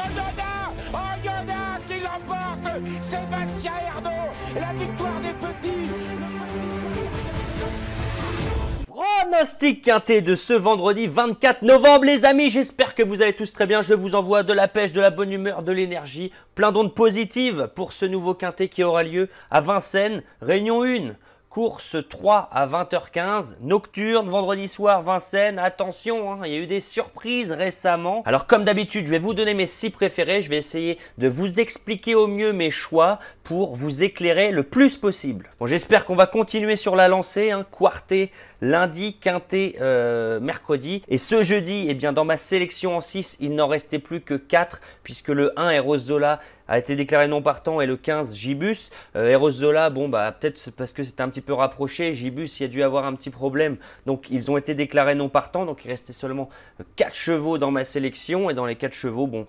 il y en a qui l'emporte. Sébastien Ernaud, la victoire des petits. Pronostic quintet de ce vendredi 24 novembre les amis, j'espère que vous allez tous très bien, je vous envoie de la pêche, de la bonne humeur, de l'énergie, plein d'ondes positives pour ce nouveau quintet qui aura lieu à Vincennes, Réunion 1. Course 3 à 20h15, nocturne, vendredi soir, Vincennes. Attention, hein, il y a eu des surprises récemment. Alors comme d'habitude, je vais vous donner mes 6 préférés. Je vais essayer de vous expliquer au mieux mes choix pour vous éclairer le plus possible. Bon, j'espère qu'on va continuer sur la lancée, hein, quarté lundi, quintet mercredi. Et ce jeudi, eh bien, dans ma sélection en 6, il n'en restait plus que 4 puisque le 1 Eros Zola a été déclaré non partant et le 15 Gibus. Eros Zola, bon bah peut-être parce que c'était un petit peu rapproché. Gibus, il y a dû avoir un petit problème. Donc ils ont été déclarés non partants. Donc il restait seulement 4 chevaux dans ma sélection. Et dans les 4 chevaux, bon,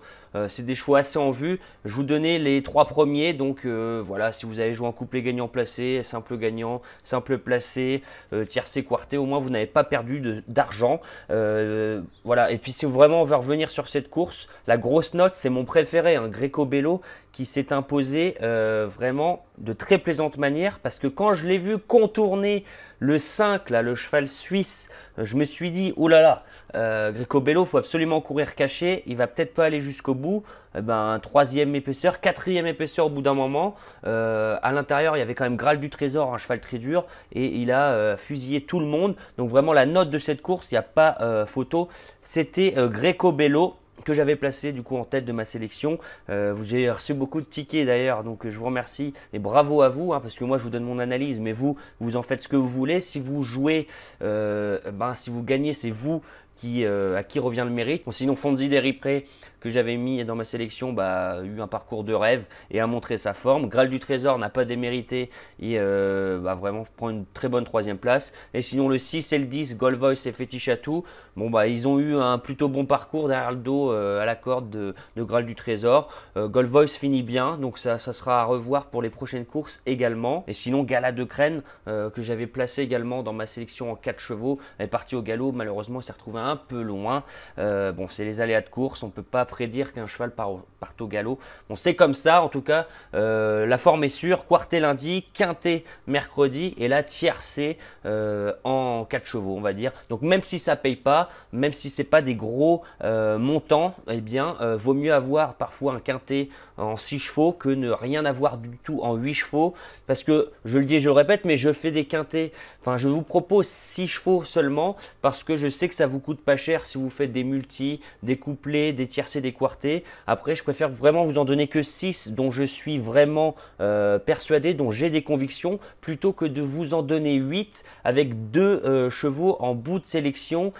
c'est des chevaux assez en vue. Je vous donnais les 3 premiers. Donc voilà, si vous avez joué en couplet gagnant placé, simple gagnant, simple placé, tiercé quarté, au moins vous n'avez pas perdu d'argent. Voilà, et puis si vraiment on veut revenir sur cette course, la grosse note, c'est mon préféré, un Greco Bello, qui s'est imposé vraiment de très plaisante manière parce que quand je l'ai vu contourner le 5, là, le cheval suisse, je me suis dit, oh là là, Greco Bello, il faut absolument courir caché, il va peut-être pas aller jusqu'au bout. Ben, 3e épaisseur, 4e épaisseur au bout d'un moment. À l'intérieur, il y avait quand même Graal du Trésor, un cheval très dur, et il a fusillé tout le monde. Donc vraiment, la note de cette course, il n'y a pas photo, c'était Greco Bello, que j'avais placé du coup en tête de ma sélection. J'ai reçu beaucoup de tickets d'ailleurs, donc je vous remercie et bravo à vous, hein, parce que moi je vous donne mon analyse, mais vous en faites ce que vous voulez. Si vous jouez, si vous gagnez, c'est vous à qui revient le mérite. Bon, sinon Fonzi Deripré, que j'avais mis dans ma sélection, a eu un parcours de rêve et a montré sa forme. Graal du Trésor n'a pas démérité et vraiment prend une très bonne 3e place. Et sinon le 6 et le 10, Gold Voice et Fétichatou, bon, ils ont eu un plutôt bon parcours derrière le dos à la corde de Graal du Trésor. Gold Voice finit bien, donc ça sera à revoir pour les prochaines courses également. Et sinon Gala de Crène, que j'avais placé également dans ma sélection en 4 chevaux, est parti au galop. Malheureusement, il s'est retrouvé un peu loin. Bon, c'est les aléas de course, on ne peut pas prédire qu'un cheval parte au galop. Bon, c'est comme ça, en tout cas, la forme est sûre. Quarté lundi, quintet mercredi et là tiercé en 4 chevaux, on va dire. Donc même si ça paye pas, même si c'est pas des gros montants, eh bien, vaut mieux avoir parfois un quintet en 6 chevaux que ne rien avoir du tout en 8 chevaux. Parce que, je le dis et je le répète, mais je fais des quintets, enfin je vous propose 6 chevaux seulement parce que je sais que ça vous coûte pas cher si vous faites des multis, des couplets, des tiercés, des quartés. Après, je préfère vraiment vous en donner que 6 dont je suis vraiment persuadé, dont j'ai des convictions, plutôt que de vous en donner 8 avec 2 chevaux en bout de sélection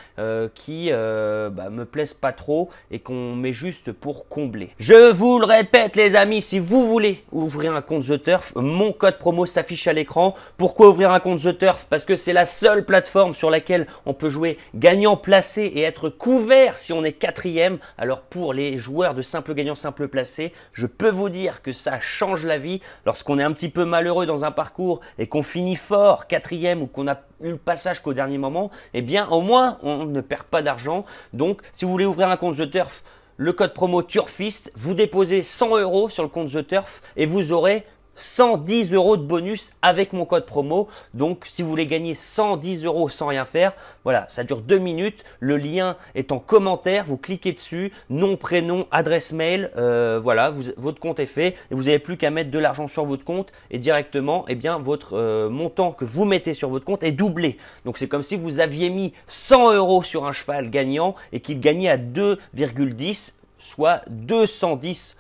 qui me plaisent pas trop et qu'on met juste pour combler. Je vous le répète les amis, si vous voulez ouvrir un compte The Turf, mon code promo s'affiche à l'écran. Pourquoi ouvrir un compte The Turf? Parce que c'est la seule plateforme sur laquelle on peut jouer gagnant placé et être couvert si on est 4e. Alors pour les joueurs de simple gagnant, simple placé, je peux vous dire que ça change la vie. Lorsqu'on est un petit peu malheureux dans un parcours et qu'on finit fort 4e ou qu'on a eu le passage qu'au dernier moment, eh bien au moins on ne perd pas d'argent. Donc si vous voulez ouvrir un compte The Turf, le code promo Turfiste, vous déposez 100 € sur le compte The Turf et vous aurez 110 € de bonus avec mon code promo. Donc si vous voulez gagner 110 € sans rien faire, voilà, ça dure 2 minutes. Le lien est en commentaire, vous cliquez dessus, nom, prénom, adresse mail, voilà, votre compte est fait et vous n'avez plus qu'à mettre de l'argent sur votre compte et directement, eh bien, votre montant que vous mettez sur votre compte est doublé. Donc c'est comme si vous aviez mis 100 € sur un cheval gagnant et qu'il gagnait à 2,10, soit 210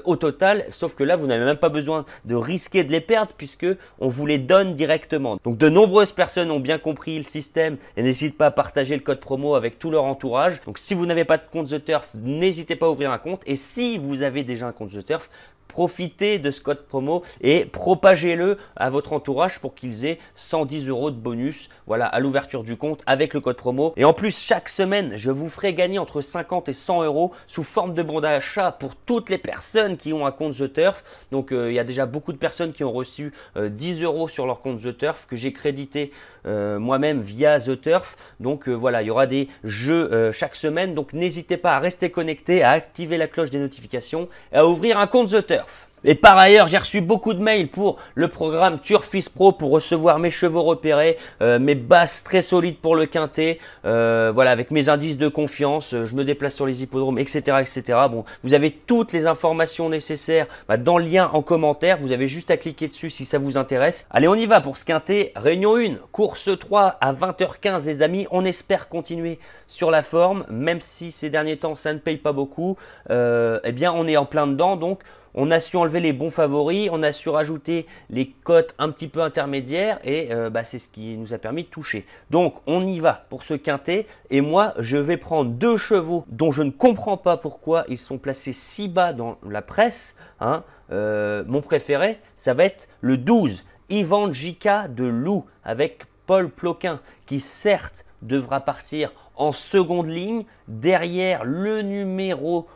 au total, sauf que là vous n'avez même pas besoin de risquer de les perdre puisque on vous les donne directement. Donc de nombreuses personnes ont bien compris le système et n'hésitent pas à partager le code promo avec tout leur entourage. Donc si vous n'avez pas de compte The Turf, n'hésitez pas à ouvrir un compte, et si vous avez déjà un compte The Turf, profitez de ce code promo et propagez-le à votre entourage pour qu'ils aient 110 € de bonus, voilà, à l'ouverture du compte avec le code promo. Et en plus, chaque semaine, je vous ferai gagner entre 50 et 100 € sous forme de bon d'achat pour toutes les personnes qui ont un compte The Turf. Donc, il y a déjà beaucoup de personnes qui ont reçu 10 € sur leur compte The Turf que j'ai crédité moi-même via The Turf. Donc, voilà, il y aura des jeux chaque semaine. Donc, n'hésitez pas à rester connecté, à activer la cloche des notifications et à ouvrir un compte The Turf. Et par ailleurs, j'ai reçu beaucoup de mails pour le programme Turfis Pro pour recevoir mes chevaux repérés, mes bases très solides pour le quintet, voilà, avec mes indices de confiance, je me déplace sur les hippodromes, etc., etc. Bon, vous avez toutes les informations nécessaires dans le lien en commentaire. Vous avez juste à cliquer dessus si ça vous intéresse. Allez, on y va pour ce quintet. Réunion 1, course 3 à 20h15, les amis. On espère continuer sur la forme, même si ces derniers temps ça ne paye pas beaucoup. Eh bien, on est en plein dedans, donc. On a su enlever les bons favoris, on a su rajouter les cotes un petit peu intermédiaires et c'est ce qui nous a permis de toucher. Donc on y va pour ce quintet et moi je vais prendre deux chevaux dont je ne comprends pas pourquoi ils sont placés si bas dans la presse. Mon préféré, ça va être le 12, Ivanjika de Loup avec Paul Ploquin qui certes devra partir en seconde ligne derrière le numéro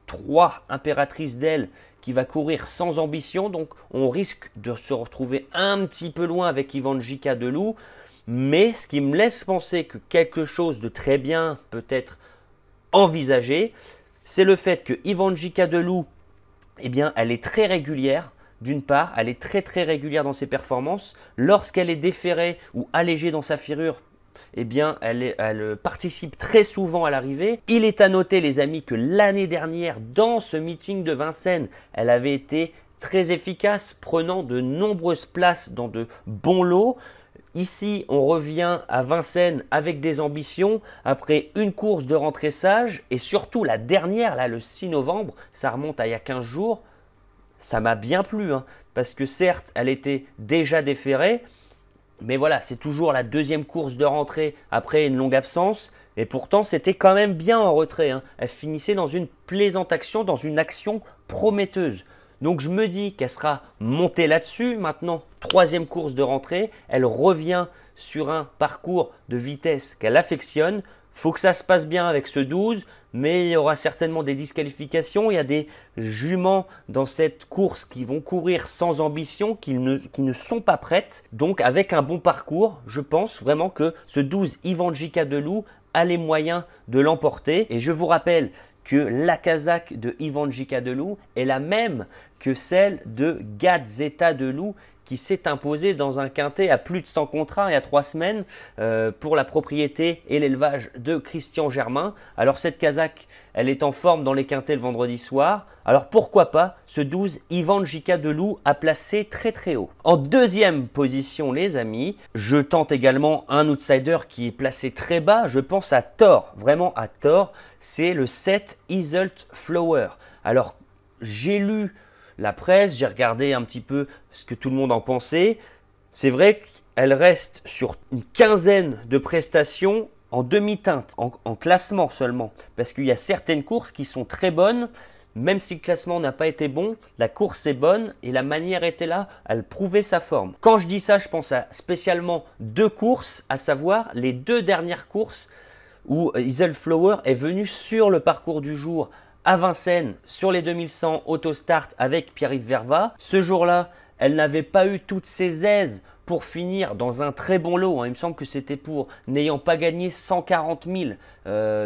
3, Impératrice d'Elle, qui va courir sans ambition, donc on risque de se retrouver un petit peu loin avec Ivanjika de Loup, mais ce qui me laisse penser que quelque chose de très bien peut être envisagé, c'est le fait que Ivanjika de Loup, eh bien, elle est très régulière. D'une part, elle est très régulière dans ses performances. Lorsqu'elle est déférée ou allégée dans sa ferrure, eh bien, elle participe très souvent à l'arrivée. Il est à noter, les amis, que l'année dernière, dans ce meeting de Vincennes, elle avait été très efficace, prenant de nombreuses places dans de bons lots. Ici, on revient à Vincennes avec des ambitions, après une course de rentrée sage, et surtout la dernière, là, le 6 novembre, ça remonte à il y a 15 jours, ça m'a bien plu, parce que certes, elle était déjà déférée, mais voilà, c'est toujours la deuxième course de rentrée après une longue absence. Et pourtant, c'était quand même bien en retrait. Elle finissait dans une plaisante action, dans une action prometteuse. Donc je me dis qu'elle sera montée là-dessus. Maintenant, troisième course de rentrée. Elle revient sur un parcours de vitesse qu'elle affectionne. Faut que ça se passe bien avec ce 12, mais il y aura certainement des disqualifications. Il y a des juments dans cette course qui vont courir sans ambition, qui ne sont pas prêtes. Donc avec un bon parcours, je pense vraiment que ce 12 Ivanjika de Loup a les moyens de l'emporter. Et je vous rappelle que la casaque de Ivanjika de Loup est la même que celle de Gazeta de Loup, qui s'est imposé dans un quintet à plus de 100 contrats il y a 3 semaines pour la propriété et l'élevage de Christian Germain. Alors cette casaque, elle est en forme dans les quintets le vendredi soir. Alors pourquoi pas ce 12 Ivanjika de Loup à placer très haut. En deuxième position, les amis, je tente également un outsider qui est placé très bas. Je pense à tort, vraiment à tort. C'est le 7 Iselt Flower. Alors j'ai lu la presse, j'ai regardé un petit peu ce que tout le monde en pensait. C'est vrai qu'elle reste sur une quinzaine de prestations en demi-teinte, en classement seulement. Parce qu'il y a certaines courses qui sont très bonnes, même si le classement n'a pas été bon, la course est bonne et la manière était là, elle prouvait sa forme. Quand je dis ça, je pense à spécialement 2 courses, à savoir les 2 dernières courses où Iselt Flower est venue sur le parcours du jour à Vincennes sur les 2100 Autostart avec Pierre-Yves Verva. Ce jour-là, elle n'avait pas eu toutes ses aises pour finir dans un très bon lot. Il me semble que c'était pour n'ayant pas gagné 140 000.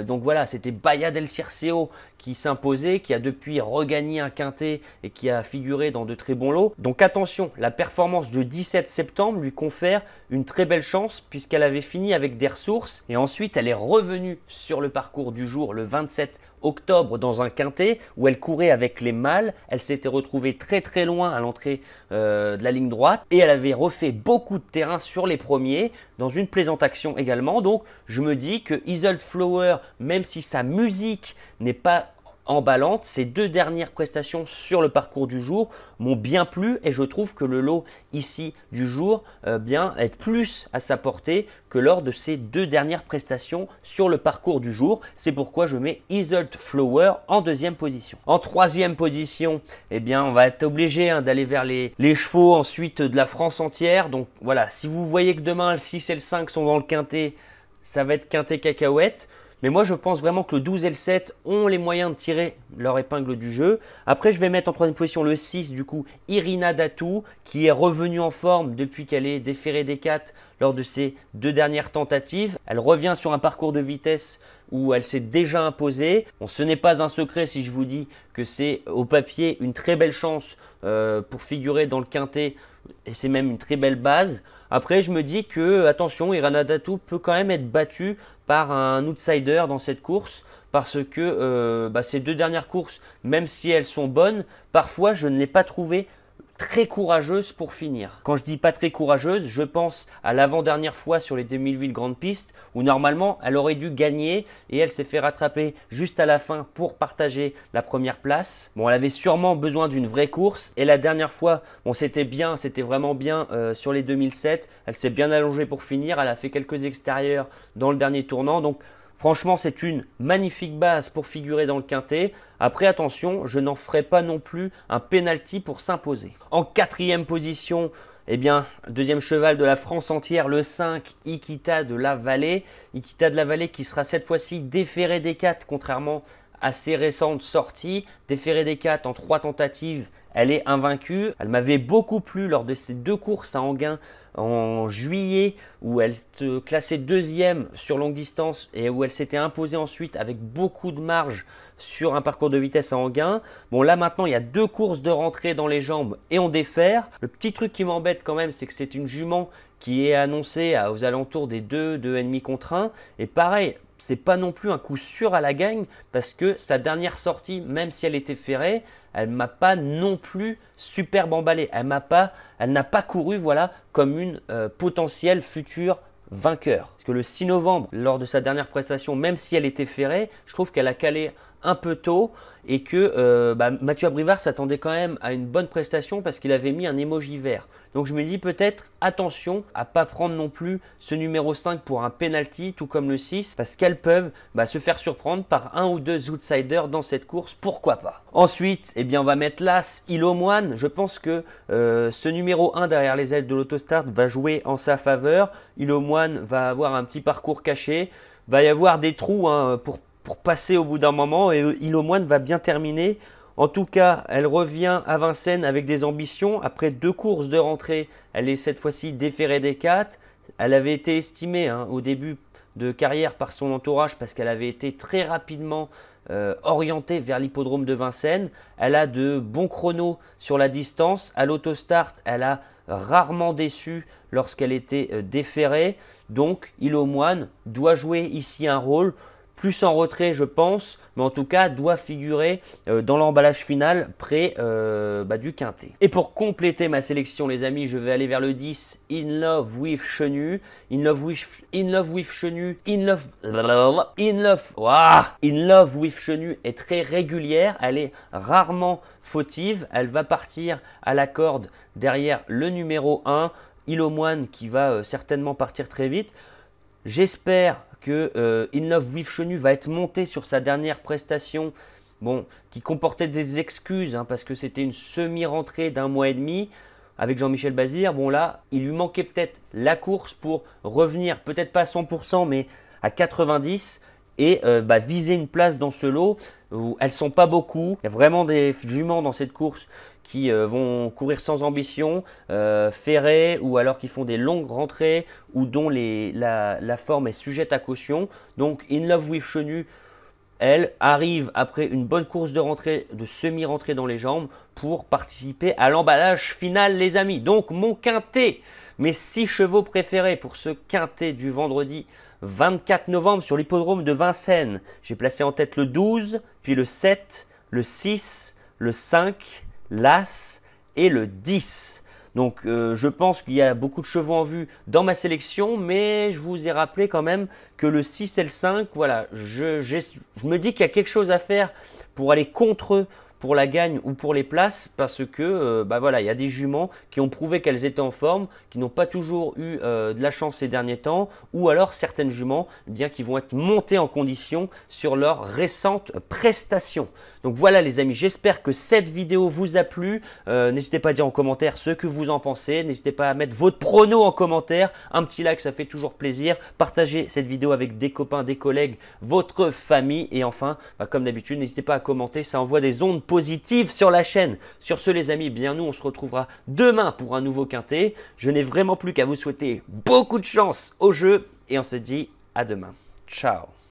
Donc voilà, c'était Baya del Circeo qui s'imposait, qui a depuis regagné un quintet et qui a figuré dans de très bons lots. Donc attention, la performance du 17 septembre lui confère une très belle chance puisqu'elle avait fini avec des ressources. Et ensuite, elle est revenue sur le parcours du jour le 27 octobre dans un quintet où elle courait avec les mâles. Elle s'était retrouvée très loin à l'entrée de la ligne droite et elle avait refait beaucoup de terrain sur les premiers dans une plaisante action également. Donc je me dis que Iselt Flower, même si sa musique n'est pas emballante. Ces deux dernières prestations sur le parcours du jour m'ont bien plu et je trouve que le lot ici du jour est plus à sa portée que lors de ces deux dernières prestations sur le parcours du jour. C'est pourquoi je mets Isolt Flower en deuxième position. En troisième position, on va être obligé d'aller vers les chevaux ensuite de la France entière. Donc voilà, si vous voyez que demain le 6 et le 5 sont dans le quintet, ça va être quintet cacahuète. Mais moi, je pense vraiment que le 12 et le 7 ont les moyens de tirer leur épingle du jeu. Après, je vais mettre en troisième position le 6, du coup, Irina Datou, qui est revenue en forme depuis qu'elle est déférée des 4 lors de ses deux dernières tentatives. Elle revient sur un parcours de vitesse où elle s'est déjà imposée. Bon, ce n'est pas un secret si je vous dis que c'est au papier une très belle chance pour figurer dans le quintet et c'est même une très belle base. Après, je me dis que, attention, Irina Datou peut quand même être battue par un outsider dans cette course parce que ces deux dernières courses, même si elles sont bonnes, parfois je ne l'ai pas trouvée très courageuse pour finir. Quand je dis pas très courageuse, je pense à l'avant-dernière fois sur les 2008 grandes pistes où normalement elle aurait dû gagner et elle s'est fait rattraper juste à la fin pour partager la première place. Bon, elle avait sûrement besoin d'une vraie course et la dernière fois, bon, c'était vraiment bien sur les 2007. Elle s'est bien allongée pour finir, elle a fait quelques extérieurs dans le dernier tournant. Donc franchement, c'est une magnifique base pour figurer dans le quintet. Après, attention, je n'en ferai pas non plus un penalty pour s'imposer. En quatrième position, deuxième cheval de la France entière, le 5, Iquita de la Vallée. Iquita de la Vallée qui sera cette fois-ci déféré des 4, contrairement à ses récentes sorties. Déféré des 4 en 3 tentatives, elle est invaincue. Elle m'avait beaucoup plu lors de ces deux courses à Enghien en juillet où elle se classait deuxième sur longue distance et où elle s'était imposée ensuite avec beaucoup de marge sur un parcours de vitesse à Enghien. Bon, là maintenant il y a deux courses de rentrée dans les jambes et on défère. Le petit truc qui m'embête quand même, c'est que c'est une jument qui est annoncée aux alentours des 2,5 contre 1 et pareil, c'est pas non plus un coup sûr à la gagne parce que sa dernière sortie, même si elle était ferrée, elle m'a pas non plus superbe emballée. Elle n'a pas couru comme une potentielle future vainqueur. Parce que le 6 novembre, lors de sa dernière prestation, même si elle était ferrée, je trouve qu'elle a calé un peu tôt et que Mathieu Abrivard s'attendait quand même à une bonne prestation parce qu'il avait mis un emoji vert. Donc je me dis peut-être attention à pas prendre non plus ce numéro 5 pour un penalty tout comme le 6 parce qu'elles peuvent se faire surprendre par un ou deux outsiders dans cette course, pourquoi pas. Ensuite, on va mettre l'As Ilomoine. Je pense que ce numéro 1 derrière les ailes de l'autostart va jouer en sa faveur. Ilomoine va avoir un petit parcours caché, va y avoir des trous pour passer au bout d'un moment et Ilomoine va bien terminer. En tout cas, elle revient à Vincennes avec des ambitions. Après deux courses de rentrée, elle est cette fois-ci déférée des 4. Elle avait été estimée au début de carrière par son entourage parce qu'elle avait été très rapidement orientée vers l'hippodrome de Vincennes. Elle a de bons chronos sur la distance. À l'autostart, elle a rarement déçu lorsqu'elle était déférée. Donc, Ilomoine doit jouer ici un rôle. Plus en retrait, je pense, mais en tout cas, doit figurer dans l'emballage final près du quintet. Et pour compléter ma sélection, les amis, je vais aller vers le 10, In Love with Chenu. In Love with Chenu est très régulière, elle est rarement fautive. Elle va partir à la corde derrière le numéro 1, Ilomoine, qui va certainement partir très vite. J'espère que In Love with Chenu va être monté sur sa dernière prestation, qui comportait des excuses parce que c'était une semi-rentrée d'un mois et demi avec Jean-Michel Bazir. Bon là, il lui manquait peut-être la course pour revenir, peut-être pas à 100%, mais à 90% et viser une place dans ce lot où elles sont pas beaucoup. Il y a vraiment des juments dans cette course qui vont courir sans ambition, ferrées ou alors qui font des longues rentrées ou dont la forme est sujette à caution. Donc In Love with Chenu, elle arrive après une bonne course de rentrée, de semi-rentrée dans les jambes pour participer à l'emballage final, les amis. Donc mon quintet, mes 6 chevaux préférés pour ce quintet du vendredi 24 novembre sur l'hippodrome de Vincennes. J'ai placé en tête le 12, puis le 7, le 6, le 5, l'As et le 10. Donc je pense qu'il y a beaucoup de chevaux en vue dans ma sélection, mais je vous ai rappelé quand même que le 6 et le 5, voilà, je me dis qu'il y a quelque chose à faire pour aller contre eux pour la gagne ou pour les places, parce que voilà, il y a des juments qui ont prouvé qu'elles étaient en forme, qui n'ont pas toujours eu de la chance ces derniers temps, ou alors certaines juments bien qui vont être montées en condition sur leurs récentes prestations. Donc voilà les amis, j'espère que cette vidéo vous a plu. N'hésitez pas à dire en commentaire ce que vous en pensez, n'hésitez pas à mettre votre prono en commentaire, un petit like ça fait toujours plaisir, partagez cette vidéo avec des copains, des collègues, votre famille, et enfin comme d'habitude n'hésitez pas à commenter, ça envoie des ondes positive sur la chaîne. Sur ce les amis, bien nous on se retrouvera demain pour un nouveau quintet. Je n'ai vraiment plus qu'à vous souhaiter beaucoup de chance au jeu et on se dit à demain. Ciao.